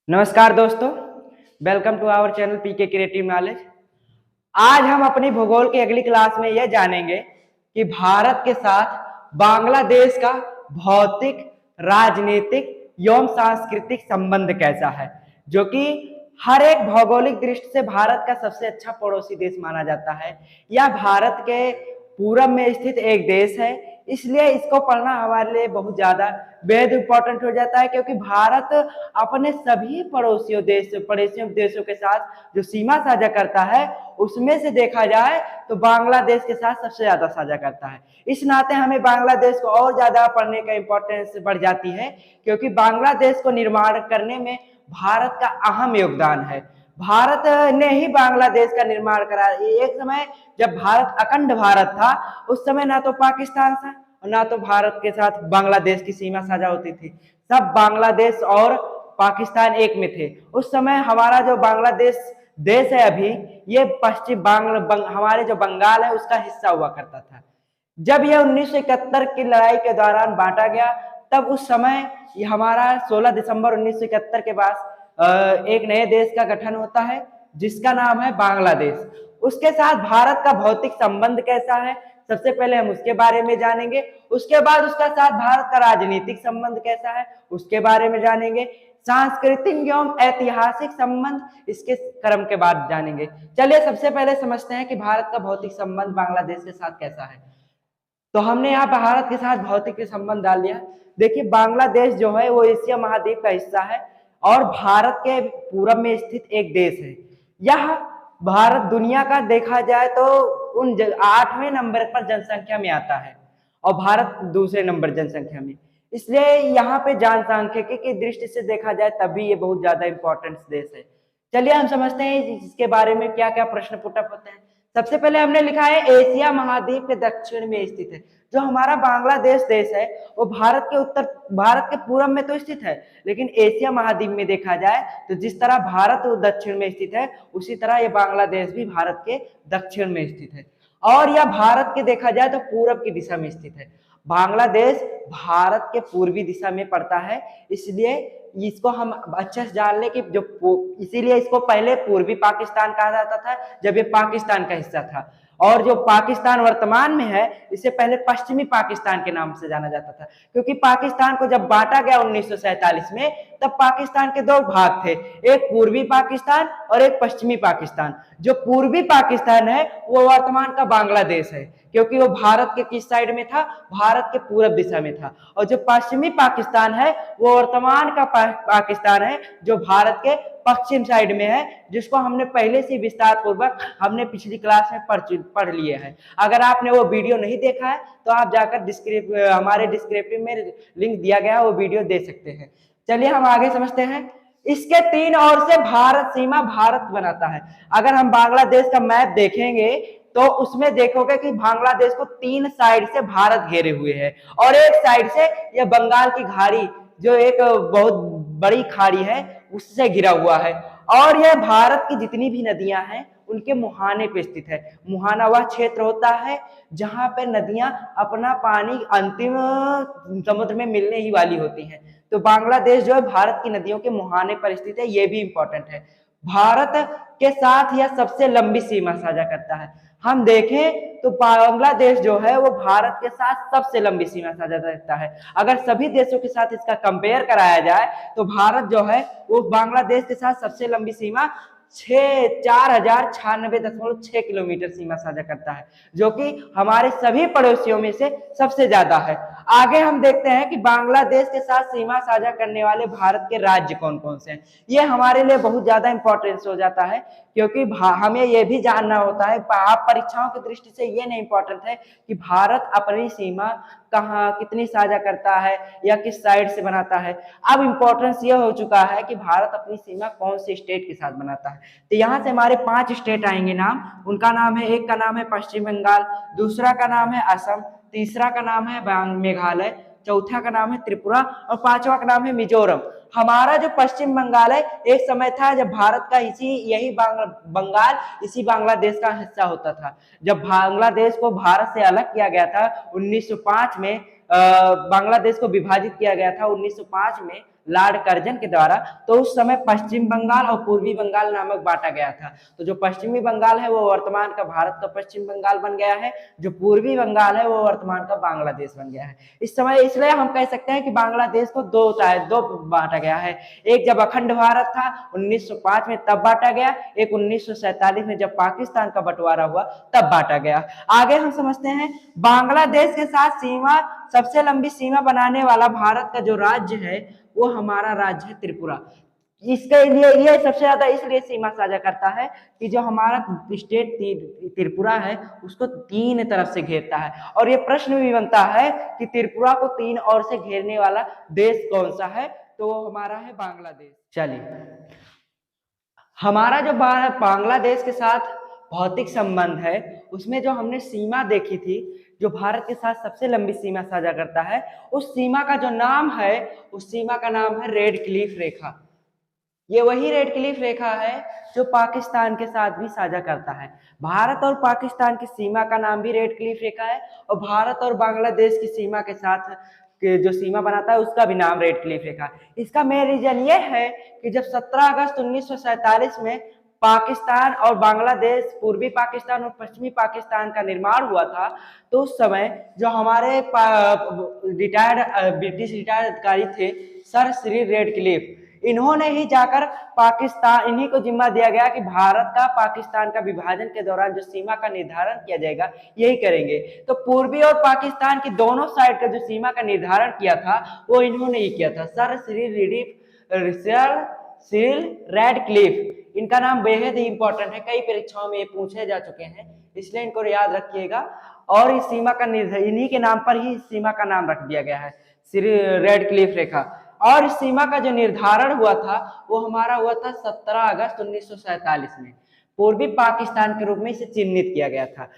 नमस्कार दोस्तों, welcome to our channel PK creative knowledge. आज हम अपनी भूगोल की अगली क्लास में यह जानेंगे कि भारत के साथ बांग्लादेश का भौतिक, राजनीतिक एवं सांस्कृतिक संबंध कैसा है, जो कि हर एक भौगोलिक दृष्टि से भारत का सबसे अच्छा पड़ोसी देश माना जाता है। यह भारत के पूरब में स्थित एक देश है, इसलिए इसको पढ़ना हमारे लिए बहुत ज्यादा बेहद इंपॉर्टेंट हो जाता है, क्योंकि भारत अपने सभी पड़ोसियों देशों के साथ जो सीमा साझा करता है, उसमें से देखा जाए तो बांग्लादेश के साथ सबसे ज्यादा साझा करता है। इस नाते हमें बांग्लादेश को और ज्यादा पढ़ने का इंपॉर्टेंस बढ़ जाती है, क्योंकि बांग्लादेश को निर्माण करने में भारत का अहम योगदान है। भारत ने ही बांग्लादेश का निर्माण करा। एक समय जब भारत अखंड भारत था, उस समय ना तो पाकिस्तान था और ना तो भारत के साथ बांग्लादेश की सीमा साझा होती थी। सब बांग्लादेश और पाकिस्तान एक में थे। उस समय हमारा जो बांग्लादेश देश है अभी, ये पश्चिम हमारे जो बंगाल है उसका हिस्सा हुआ करता था। जब यह 1971 की लड़ाई के दौरान बांटा गया, तब उस समय ये हमारा 16 दिसंबर 1971 के बाद एक नए देश का गठन होता है, जिसका नाम है बांग्लादेश। उसके साथ भारत का भौतिक संबंध कैसा है, सबसे पहले हम उसके बारे में जानेंगे। उसके बाद उसका साथ भारत का राजनीतिक संबंध कैसा है, उसके बारे में जानेंगे। सांस्कृतिक एवं ऐतिहासिक संबंध इसके क्रम के बाद जानेंगे। चलिए सबसे पहले समझते हैं कि भारत का भौतिक संबंध बांग्लादेश के साथ कैसा है। तो हमने यहाँ भारत के साथ भौतिक संबंध डाल दिया। देखिए, बांग्लादेश जो है वो एशिया महाद्वीप का हिस्सा है और भारत के पूरब में स्थित एक देश है। यह भारत दुनिया का देखा जाए तो 8वें नंबर पर जनसंख्या में आता है और भारत दूसरे नंबर जनसंख्या में। इसलिए यहाँ पे जनसांख्यिकी की दृष्टि से देखा जाए तभी ये बहुत ज्यादा इंपॉर्टेंट देश है। चलिए हम समझते हैं इसके बारे में क्या क्या प्रश्न पुटअप होते हैं। सबसे पहले हमने लिखा है एशिया महाद्वीप के दक्षिण में स्थित है। जो हमारा बांग्लादेश देश है वो भारत के पूरब में तो स्थित है, लेकिन एशिया महाद्वीप में देखा जाए तो जिस तरह भारत दक्षिण में स्थित है, उसी तरह ये बांग्लादेश भी भारत के दक्षिण में स्थित है। और यह भारत के देखा जाए तो पूरब की दिशा में स्थित है। बांग्लादेश भारत के पूर्वी दिशा में पड़ता है, इसलिए इसको हम अच्छे से जान ले कि इसीलिए इसको पहले पूर्वी पाकिस्तान कहा जाता था, जब ये पाकिस्तान का हिस्सा था। और जो पाकिस्तान वर्तमान में है, इसे पहले पश्चिमी पाकिस्तान के नाम से जाना जाता था, क्योंकि पाकिस्तान को जब बांटा गया 1947 में, तब पाकिस्तान के दो भाग थे, एक पूर्वी पाकिस्तान और एक पश्चिमी पाकिस्तान। जो पूर्वी पाकिस्तान है वो वर्तमान का बांग्लादेश है, क्योंकि वो भारत के किस साइड में था, भारत के पूरब दिशा में था। और जो पश्चिमी पाकिस्तान है वो वर्तमान का पाकिस्तान है, जो भारत के पश्चिम साइड में है, जिसको हमने पहले से विस्तार पूर्वक हमने पिछली क्लास में पढ़ लिए है। अगर आपने वो वीडियो नहीं देखा है तो आप जाकर हमारे डिस्क्रिप्टिव में लिंक दिया गया है, वो वीडियो दे सकते हैं। चलिए हम आगे समझते हैं। इसके तीन ओर से भारत सीमा भारत बनाता है। अगर हम बांग्लादेश का मैप देखेंगे तो उसमें देखोगे कि बांग्लादेश को तीन साइड से भारत घेरे हुए है और एक साइड से यह बंगाल की खाड़ी, जो एक बहुत बड़ी खाड़ी है, उससे घिरा हुआ है। और यह भारत की जितनी भी नदियां हैं उनके मुहाने पे स्थित है। मुहाना वह क्षेत्र होता है जहां पर नदियां अपना पानी अंतिम समुद्र में मिलने ही वाली होती हैं। तो बांग्लादेश जो है भारत की नदियों के मुहाने पर स्थित है, ये भी इंपॉर्टेंट है। भारत के साथ यह सबसे लंबी सीमा साझा करता है। हम देखें तो बांग्लादेश जो है वो भारत के साथ सबसे लंबी सीमा साझा करता है। अगर सभी देशों के साथ इसका कंपेयर कराया जाए तो भारत जो है वो बांग्लादेश के साथ सबसे लंबी सीमा 4096.6 किलोमीटर सीमा साझा करता है, जो कि हमारे सभी पड़ोसियों में से सबसे ज्यादा है। आगे हम देखते हैं कि बांग्लादेश के साथ सीमा साझा करने वाले भारत के राज्य कौन कौन से हैं। ये हमारे लिए बहुत ज्यादा इंपॉर्टेंस हो जाता है, क्योंकि हमें यह भी जानना होता है, आप परीक्षाओं की दृष्टि से ये नहीं इंपॉर्टेंट है कि भारत अपनी सीमा कहाँ कितनी साझा करता है या किस साइड से बनाता है। अब इंपॉर्टेंस ये हो चुका है कि भारत अपनी सीमा कौन से स्टेट के साथ बनाता है। तो यहाँ से हमारे 5 स्टेट आएंगे नाम। उनका नाम है, एक का नाम है पश्चिम बंगाल, दूसरा का नाम है असम, तीसरा का नाम है मेघालय, चौथा का नाम है त्रिपुरा और पांचवा का नाम है मिजोरम। हमारा जो पश्चिम बंगाल है, एक समय था जब भारत का बंगाल इसी बांग्लादेश का हिस्सा होता था। जब बांग्लादेश को भारत से अलग किया गया था 1905 में, बांग्लादेश को विभाजित किया गया था 1905 में, लॉर्ड कर्जन के द्वारा। तो उस समय पश्चिम बंगाल और पूर्वी बंगाल नामक बांटा गया था। तो जो पश्चिमी बंगाल है वो वर्तमान का भारत का पश्चिम बंगाल बन गया है, जो पूर्वी बंगाल है वो वर्तमान का बांग्लादेश बन गया है। इस समय इसलिए हम कह सकते हैं कि बांग्लादेश को दो बांटा गया है। एक जब अखंड भारत था 1905 में तब बांटा गया, एक 1947 में जब पाकिस्तान का बंटवारा हुआ तब बांटा गया। आगे हम समझते हैं बांग्लादेश के साथ सीमा, सबसे लंबी सीमा बनाने वाला भारत का जो राज्य है वो हमारा राज्य है त्रिपुरा। इसके लिए ये सबसे ज्यादा इसलिए सीमा साझा करता है कि जो हमारा स्टेट त्रिपुरा है उसको तीन तरफ से घेरता है। और ये प्रश्न भी बनता है कि त्रिपुरा को तीन ओर से घेरने वाला देश कौन सा है, तो वो हमारा है बांग्लादेश। चलिए, हमारा जो बांग्लादेश के साथ भौतिक संबंध है उसमें जो हमने सीमा देखी थी, जो भारत के साथ सबसे लंबी सीमा साझा करता है, उस सीमा का जो नाम है उस सीमा का नाम है रेड क्लिफ रेखा। ये वही रेड क्लिफ रेखा है जो पाकिस्तान के साथ भी साझा करता है। भारत और पाकिस्तान की सीमा का नाम भी रेड क्लिफ रेखा है और भारत और बांग्लादेश की सीमा के साथ जो सीमा बनाता है उसका भी नाम रेड क्लिफ रेखा है। इसका मेन रीजन ये है कि जब 17 अगस्त 1947 में पाकिस्तान और बांग्लादेश, पूर्वी पाकिस्तान और पश्चिमी पाकिस्तान का निर्माण हुआ था, तो उस समय जो हमारे ब्रिटिश रिटायर्ड अधिकारी थे सर श्री रेडक्लिफ, इन्होंने ही जाकर पाकिस्तान, इन्हीं को जिम्मा दिया गया कि भारत का पाकिस्तान का विभाजन के दौरान जो सीमा का निर्धारण किया जाएगा यही करेंगे। तो पूर्वी और पाकिस्तान की दोनों साइड का जो सीमा का निर्धारण किया था वो इन्होंने ही किया था, सर श्री रेडक्लिफ। इनका नाम बेहद ही इंपॉर्टेंट है, कई परीक्षाओं में ये पूछे जा चुके हैं, इसलिए इनको याद रखिएगा। और इस सीमा का इन्हीं के नाम पर ही इस सीमा का नाम रख दिया गया है, श्री रेडक्लिफ रेखा। और इस सीमा का जो निर्धारण हुआ था वो हमारा हुआ था 17 अगस्त 1947 में। पूर्वी पाकिस्तान के रूप में इसे चिन्हित किया गया था।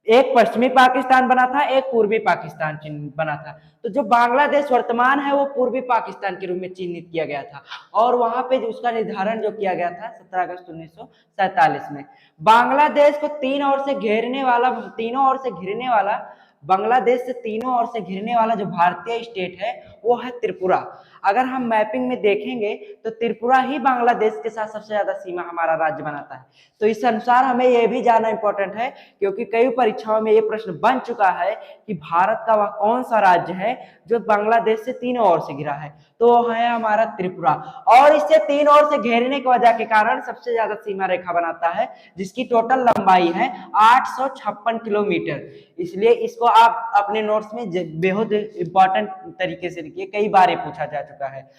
एक पश्चिमी पाकिस्तान बना था, एक पूर्वी पाकिस्तान बना था। तो जो बांग्लादेश वर्तमान है वो पूर्वी पाकिस्तान के रूप में चिन्हित किया गया था और वहां पे उसका निर्धारण जो किया गया था 17 अगस्त 1947 में। बांग्लादेश को तीनों ओर से घेरने वाला बांग्लादेश से तीनों ओर से घिरने वाला जो भारतीय स्टेट है वो है त्रिपुरा। अगर हम मैपिंग में देखेंगे तो त्रिपुरा ही बांग्लादेश के साथ सबसे ज्यादा सीमा हमारा राज्य बनाता है। तो इस अनुसार हमें यह भी जानना इंपॉर्टेंट है, क्योंकि कई परीक्षाओं में यह प्रश्न बन चुका है कि भारत का वह कौन सा राज्य है जो बांग्लादेश से तीनों ओर से घिरा है, तो है हमारा त्रिपुरा। और इससे तीनों ओर से घेरने की वजह के कारण सबसे ज्यादा सीमा रेखा बनाता है, जिसकी टोटल लंबाई है 856 किलोमीटर। इसलिए इसको आप अपने नोट्स में बेहद इंपॉर्टेंट तरीके से लिखिए, कई बार ये पूछा जा चुका है।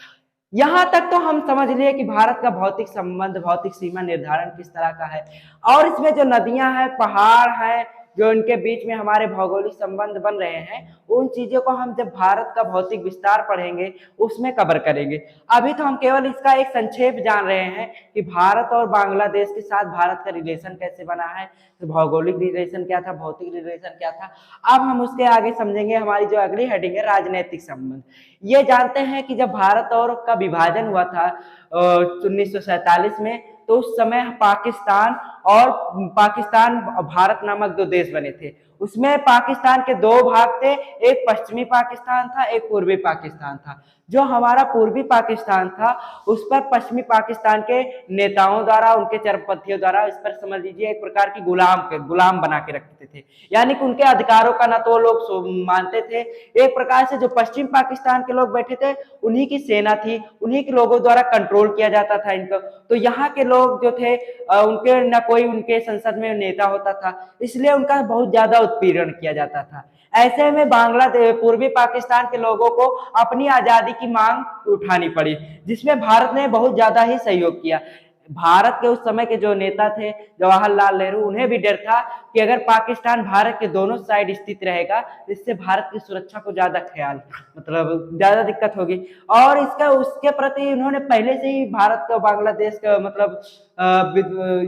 यहां तक तो हम समझ लिए कि भारत का भौतिक संबंध, भौतिक सीमा निर्धारण किस तरह का है, और इसमें जो नदियां हैं, पहाड़ हैं, जो इनके बीच में हमारे भौगोलिक संबंध बन रहे हैं, उन चीजों को हम जब भारत का भौतिक विस्तार पढ़ेंगे उसमें कवर करेंगे। अभी तो हम केवल इसका एक संक्षेप जान रहे हैं कि भारत और बांग्लादेश के साथ भारत का रिलेशन कैसे बना है, भौगोलिक रिलेशन क्या था, भौतिक रिलेशन क्या था। अब हम उसके आगे समझेंगे। हमारी जो अगली हेडिंग है राजनीतिक संबंध। ये जानते हैं कि जब भारत और का विभाजन हुआ था 1947 में, तो उस समय पाकिस्तान और भारत नामक दो देश बने थे। उसमें पाकिस्तान के दो भाग थे, एक पश्चिमी पाकिस्तान था, एक पूर्वी पाकिस्तान था। जो हमारा पूर्वी पाकिस्तान था उस पर पश्चिमी पाकिस्तान के नेताओं द्वारा, उनके चरमपंथियों द्वारा इस पर समझ लीजिए एक प्रकार की गुलाम बना के रखते थे, यानी कि उनके अधिकारों का ना तो लोग मानते थे। एक प्रकार से जो पश्चिम पाकिस्तान के लोग बैठे थे उन्हीं की सेना थी, उन्हीं के लोगों द्वारा कंट्रोल किया जाता था इनको। तो यहाँ के लोग जो थे उनके न कोई उनके संसद में नेता होता था, इसलिए उनका बहुत ज्यादा उत्पीड़न किया जाता था। ऐसे में बांग्लादेश, पूर्वी पाकिस्तान के लोगों को अपनी आजादी की मांग उठानी पड़ी, जिसमें भारत ने बहुत ज्यादा ही सहयोग किया। भारत के उस समय के जो नेता थे जवाहरलाल नेहरू, उन्हें भी डर था कि अगर पाकिस्तान भारत के दोनों साइड स्थित रहेगा इससे भारत की सुरक्षा को ज्यादा ज्यादा दिक्कत होगी। और उसके प्रति उन्होंने पहले से ही भारत का, बांग्लादेश का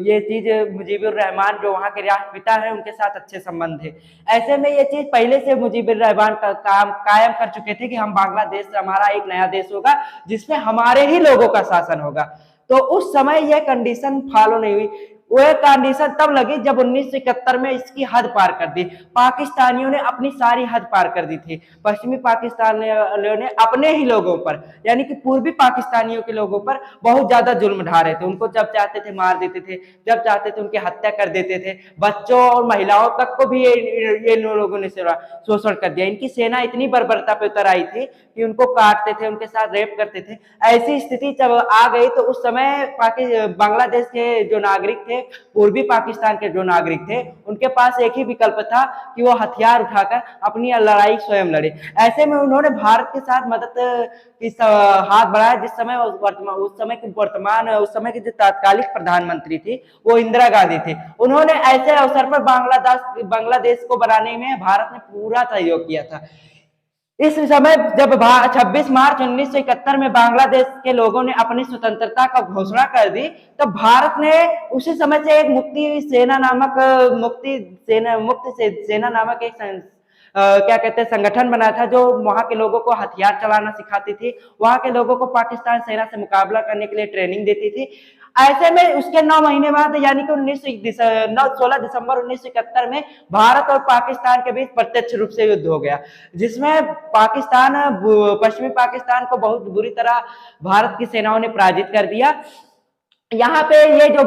ये चीज मुजीबुर रहमान जो वहाँ के राष्ट्रपिता है उनके साथ अच्छे संबंध थे। ऐसे में ये चीज पहले से मुजीबुर रहमान का काम कायम कर चुके थे कि हम बांग्लादेश, हमारा एक नया देश होगा जिसमें हमारे ही लोगों का शासन होगा। तो उस समय यह कंडीशन फॉलो नहीं हुई। वो कंडीशन तब लगी जब 1971 में इसकी हद पार कर दी। पाकिस्तानियों ने अपनी सारी हद पार कर दी थी। पश्चिमी पाकिस्तानियों ने अपने ही लोगों पर, यानी कि पूर्वी पाकिस्तानियों के लोगों पर बहुत ज्यादा जुल्म ढा रहे थे। उनको जब चाहते थे मार देते थे, जब चाहते थे उनकी हत्या कर देते थे। बच्चों और महिलाओं तक को भी ये लोगों ने शोषण कर दिया। इनकी सेना इतनी बर्बरता पे उतर आई थी कि उनको काटते थे, उनके साथ रेप करते थे। ऐसी स्थिति जब आ गई तो उस समय बांग्लादेश के जो नागरिक थे, पूर्वी पाकिस्तान के जो नागरिक थे, उनके पास एक ही विकल्प था कि वो हथियार उठाकर अपनी लड़ाई स्वयं लड़े। ऐसे में उन्होंने भारत के साथ मदद की हाथ बढ़ाया। जिस समय उस समय की जो तात्कालिक प्रधानमंत्री थी वो इंदिरा गांधी थी। उन्होंने ऐसे अवसर पर बांग्लादेश को बनाने में भारत ने पूरा सहयोग किया था। इस समय जब 26 मार्च 1971 में बांग्लादेश के लोगों ने अपनी स्वतंत्रता का घोषणा कर दी, तब भारत ने उसी समय से एक मुक्ति सेना नामक एक क्या कहते हैं संगठन बना था, जो वहां के लोगों को हथियार चलाना सिखाती थी, वहां के लोगों को पाकिस्तान सेना से मुकाबला करने के लिए ट्रेनिंग देती थी। ऐसे में उसके 9 महीने बाद यानी कि 16 दिसंबर 1971 में भारत और पाकिस्तान के बीच प्रत्यक्ष रूप से युद्ध हो गया, जिसमें पश्चिमी पाकिस्तान को बहुत बुरी तरह भारत की सेनाओं ने पराजित कर दिया। यहाँ पे ये जो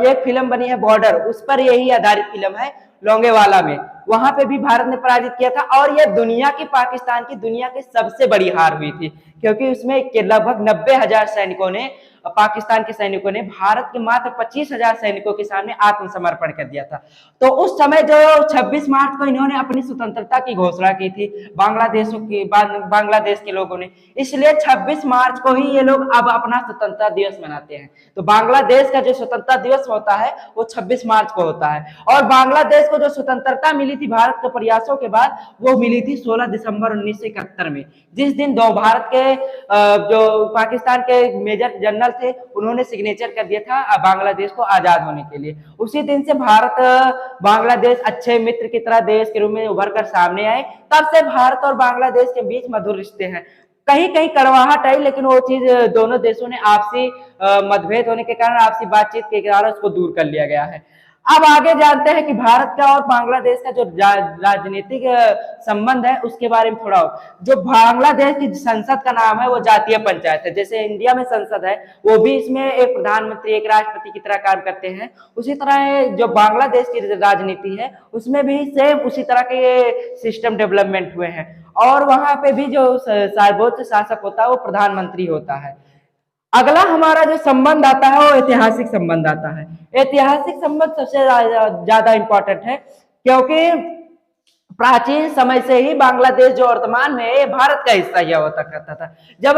एक फिल्म बनी है बॉर्डर, उस पर यही आधारित फिल्म है लोंगेवाला में। वहां पे भी भारत ने पराजित किया था और ये पाकिस्तान की दुनिया की सबसे बड़ी हार हुई थी, क्योंकि उसमें लगभग 90,000 सैनिकों ने, पाकिस्तान के सैनिकों ने भारत के मात्र 25,000 सैनिकों के सामने आत्मसमर्पण कर दिया था। तो उस समय जो 26 मार्च को इन्होंने अपनी स्वतंत्रता की घोषणा की थी बांग्लादेश के लोगों ने, इसलिए 26 मार्च को ही ये लोग अब अपना स्वतंत्रता दिवस मनाते हैं। तो बांग्लादेश का जो स्वतंत्रता दिवस होता है वो 26 मार्च को होता है। और बांग्लादेश को जो स्वतंत्रता मिली थी भारत के प्रयासों के बाद, वो मिली थी 16 दिसंबर 1971 में, जिस दिन दो भारत के जो पाकिस्तान के मेजर जनरल थे उन्होंने सिग्नेचर कर दिया था बांग्लादेश को आजाद होने के लिए। उसी दिन से भारत बांग्लादेश अच्छे मित्र की तरह देश के रूप में उभर कर सामने आए। तब से भारत और बांग्लादेश के बीच मधुर रिश्ते हैं। कहीं कहीं कड़वाहट आई, लेकिन वो चीज दोनों देशों ने आपसी मतभेद होने के कारण, आपसी बातचीत के कारण उसको दूर कर लिया गया है। अब आगे जानते हैं कि भारत का और बांग्लादेश का जो राजनीतिक संबंध है उसके बारे में थोड़ा। जो बांग्लादेश की संसद का नाम है वो जातीय पंचायत है। जैसे इंडिया में संसद है, वो भी इसमें एक प्रधानमंत्री, एक राष्ट्रपति की तरह काम करते हैं, उसी तरह जो बांग्लादेश की राजनीति है उसमें भी सेम उसी तरह के सिस्टम डेवलपमेंट हुए हैं। और वहां पे भी जो सर्वोच्च शासक होता है वो प्रधानमंत्री होता है। अगला हमारा जो संबंध आता है वो ऐतिहासिक संबंध आता है। ऐतिहासिक संबंध सबसे ज्यादा इंपॉर्टेंट है, क्योंकि प्राचीन समय से ही बांग्लादेश जो वर्तमान में है भारत का हिस्सा यह होता करता था। जब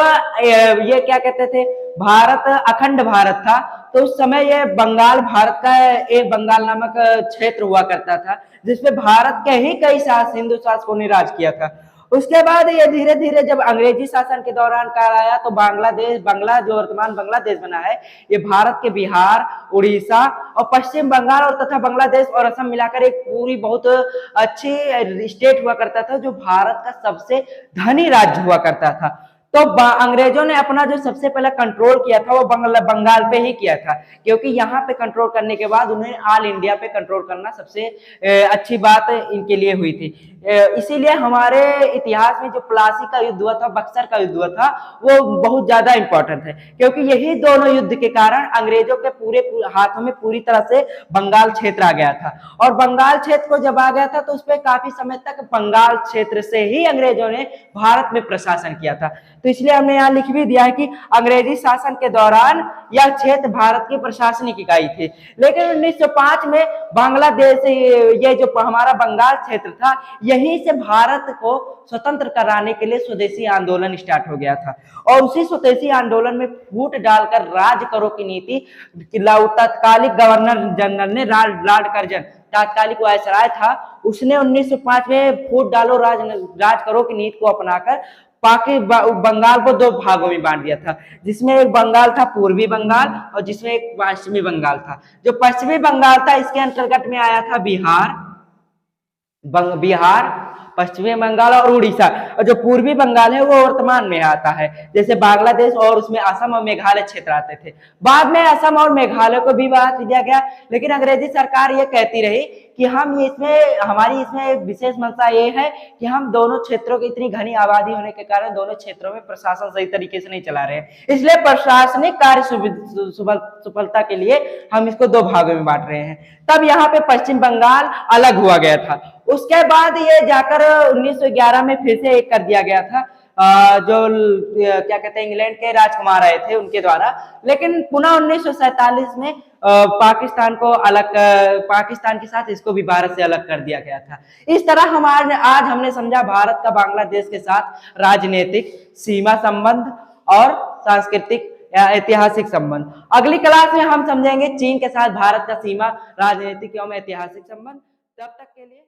ये क्या कहते थे, भारत अखंड भारत था, तो उस समय ये बंगाल, भारत का एक बंगाल नामक क्षेत्र हुआ करता था, जिसमें भारत के ही कई हिंदू शासकों ने राज किया था। उसके बाद ये धीरे धीरे जब अंग्रेजी शासन के दौरान काल आया, तो बांग्ला जो वर्तमान बांग्लादेश बना है, ये भारत के बिहार, उड़ीसा और पश्चिम बंगाल और तथा बांग्लादेश और असम मिलाकर एक पूरी बहुत अच्छी स्टेट हुआ करता था, जो भारत का सबसे धनी राज्य हुआ करता था। तो अंग्रेजों ने अपना जो सबसे पहला कंट्रोल किया था वो बंगाल पे ही किया था, क्योंकि यहाँ पे कंट्रोल करने के बाद उन्हें ऑल इंडिया पे कंट्रोल करना सबसे अच्छी बात इनके लिए हुई थी। इसीलिए हमारे इतिहास में जो प्लासी का युद्ध हुआ था, बक्सर का युद्ध हुआ था, वो बहुत ज्यादा इंपॉर्टेंट है, क्योंकि यही दोनों युद्ध के कारण अंग्रेजों के पूरे हाथों में पूरी तरह से बंगाल क्षेत्र आ गया था। और बंगाल क्षेत्र को जब आ गया था तो उस पर काफी समय तक बंगाल क्षेत्र से ही अंग्रेजों ने भारत में प्रशासन किया था। तो इसलिए हमने यहाँ लिख भी दिया है कि अंग्रेजी शासन के दौरान यह क्षेत्र भारत की प्रशासनिक इकाई थी। लेकिन 1905 में बांग्लादेश, ये जो हमारा बंगाल क्षेत्र था, यहीं से भारत को स्वतंत्र कराने के लिए स्वदेशी आंदोलन स्टार्ट हो गया था। और उसी स्वदेशी आंदोलन में फूट डालकर राज करो की नीति तत्कालिक गवर्नर जनरल ने लॉर्ड कर्जन, तात्कालिक वायसराय था, उसने 1905 में फूट डालो राज करो की नीति को अपनाकर बंगाल को दो भागों में बांट दिया था, जिसमें एक बंगाल था पूर्वी बंगाल और जिसमें एक पश्चिमी बंगाल था। जो पश्चिमी बंगाल था इसके अंतर्गत में आया था बिहार, पश्चिमी बंगाल और उड़ीसा, और जो पूर्वी बंगाल है वो वर्तमान में आता है। जैसे बांग्लादेश और उसमें असम और मेघालय क्षेत्र आते थे। बाद में असम और मेघालय को भी बांट दिया गया, लेकिन अंग्रेजी सरकार ये कहती रही कि हम इसमें हमारी इसमें विशेष मंशा ये है कि हम दोनों क्षेत्रों की इतनी घनी आबादी होने के कारण दोनों क्षेत्रों में प्रशासन सही तरीके से नहीं चला रहे हैं, इसलिए प्रशासनिक कार्य सफलता के लिए हम इसको दो भागों में बांट रहे हैं। तब यहाँ पे पश्चिम बंगाल अलग हुआ गया था। उसके बाद ये जाकर 1911 में फिर से एक कर दिया गया था, जो क्या कहते हैं इंग्लैंड के राजकुमार आए थे उनके द्वारा, लेकिन पुनः 1947 में पाकिस्तान को अलग पाकिस्तान के साथ इसको भी भारत से अलग कर दिया गया था। इस तरह आज हमने समझा भारत का बांग्लादेश के साथ राजनीतिक, सीमा संबंध और सांस्कृतिक या ऐतिहासिक संबंध। अगली क्लास में हम समझेंगे चीन के साथ भारत का सीमा, राजनीतिक एवं ऐतिहासिक संबंध। तब तक के लिए